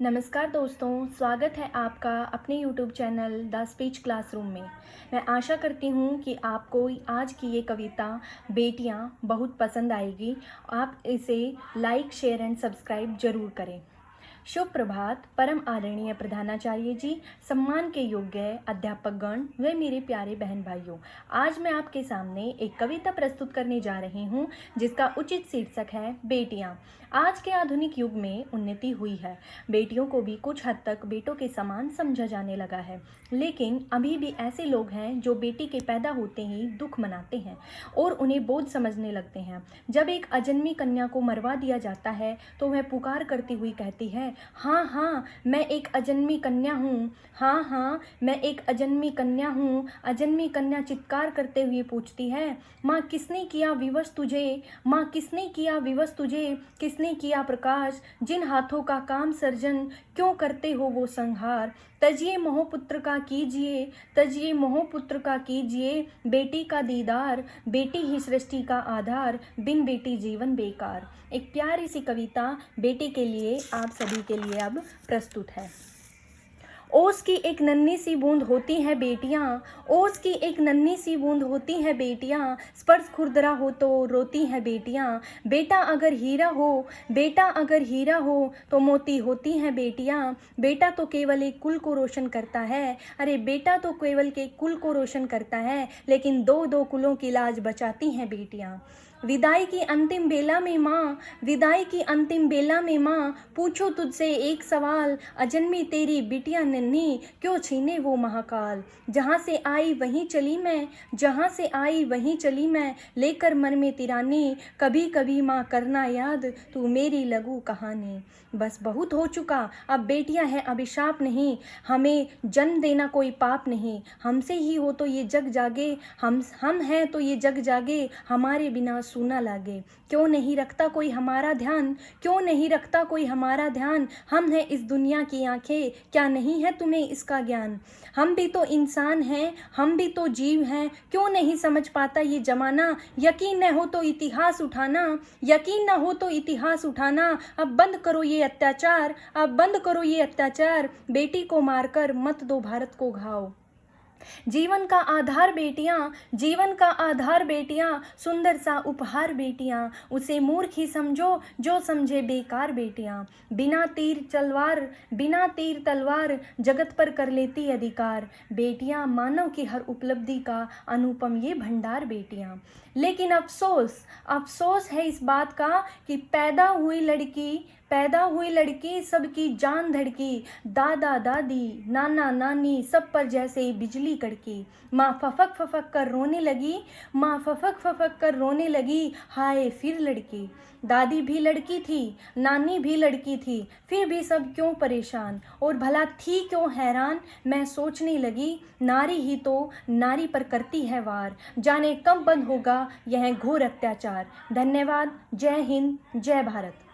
नमस्कार दोस्तों, स्वागत है आपका अपने YouTube channel the speech classroom में। मैं आशा करती हूँ कि आपको आज की ये कविता बेटियाँ बहुत पसंद आएगी। आप इसे लाइक, शेयर एंड सब्सक्राइब जरूर करें। शुभ प्रभात परम आदरणीय प्रधानाचार्य जी, सम्मान के योग्य अध्यापक गण व मेरे प्यारे बहन भाइयों। आज मैं आपके सामने एक कविता प्रस्तुत करने जा रही हूँ जिसका उचित शीर्षक है बेटियाँ। आज के आधुनिक युग में उन्नति हुई है, बेटियों को भी कुछ हद तक बेटों के समान समझा जाने लगा है, लेकिन अभी भी ऐसे लोग हैं जो बेटी के पैदा होते ही दुख मनाते हैं और उन्हें बोझ समझने लगते हैं। जब एक अजन्मी कन्या को मरवा दिया जाता है तो वह पुकार करती हुई कहती है, हाँ हाँ मैं एक अजन्मी कन्या हूँ, हाँ हाँ मैं एक अजन्मी कन्या हूँ। अजन्मी कन्या चित्कार करते हुए पूछती है, माँ किसने किया विवश तुझे, माँ किसने किया विवश तुझे, किसने किया प्रकाश, जिन हाथों का काम सर्जन, क्यों करते हो वो संहार। तजिए मोहपुत्र का कीजिए, तजिए मोहपुत्र का कीजिए, बेटी का दीदार, बेटी ही सृष्टि का आधार, बिन बेटी जीवन बेकार। एक प्यारी सी कविता बेटी के लिए आप सभी के लिए अब प्रस्तुत है। ओस की एक नन्ही सी बूंद होती है बेटियां, ओस की एक नन्ही सी बूंद होती है बेटियां, स्पर्श खुरदरा हो तो रोती हैं बेटियां। बेटा अगर हीरा हो, बेटा अगर हीरा हो तो मोती होती हैं बेटियां। बेटा तो केवल एक कुल को रोशन करता है, अरे बेटा तो केवल के कुल को रोशन करता है, लेकिन दो दो कुलों की लाज बचाती हैं बेटियां। विदाई की अंतिम बेला में माँ, विदाई की अंतिम बेला में माँ, पूछो तुझसे एक सवाल, अजन्मी तेरी बिटिया नन्ही क्यों छीने वो महाकाल। जहाँ से आई वहीं चली मैं, जहाँ से आई वहीं चली मैं, लेकर मन में तिरानी, कभी कभी माँ करना याद तू मेरी लघु कहानी। बस बहुत हो चुका, अब बेटियां हैं अभिशाप नहीं, हमें जन्म देना कोई पाप नहीं। हमसे ही हो तो ये जग जागे, हम हैं तो ये जग जागे, हमारे बिना सूना लागे। क्यों नहीं रखता कोई हमारा ध्यान, क्यों नहीं रखता कोई हमारा ध्यान। हम हैं इस दुनिया की आंखें, क्या नहीं है तुम्हें इसका ज्ञान। हम भी तो इंसान हैं, हम भी तो जीव हैं, क्यों नहीं समझ पाता ये जमाना। यकीन न हो तो इतिहास उठाना, यकीन न हो तो इतिहास उठाना। अब बंद करो ये अत्याचार, अब बंद करो ये अत्याचार, बेटी को मारकर मत दो भारत को घाव। जीवन का आधार बेटियां, जीवन का आधार बेटियां, सुंदर सा उपहार बेटियां, उसे मूर्ख ही समझो जो समझे बेकार बेटियां। बिना तीर तलवार, बिना तीर तलवार, जगत पर कर लेती अधिकार। बेटियां मानव की हर उपलब्धि का अनुपम ये भंडार बेटियां। लेकिन अफसोस, अफसोस है इस बात का कि पैदा हुई लड़की सबकी जान धड़की। दादा दादी नाना नानी सब पर जैसे बिजली कड़की। माँ फफक फफक कर रोने लगी, माँ फफक फफक कर रोने लगी, हाय फिर लड़की। दादी भी लड़की थी, नानी भी लड़की थी, फिर भी सब क्यों परेशान, और भला थी क्यों हैरान। मैं सोचने लगी नारी ही तो नारी पर करती है वार, जाने कब बंद होगा यह घोर अत्याचार। धन्यवाद। जय हिंद, जय भारत।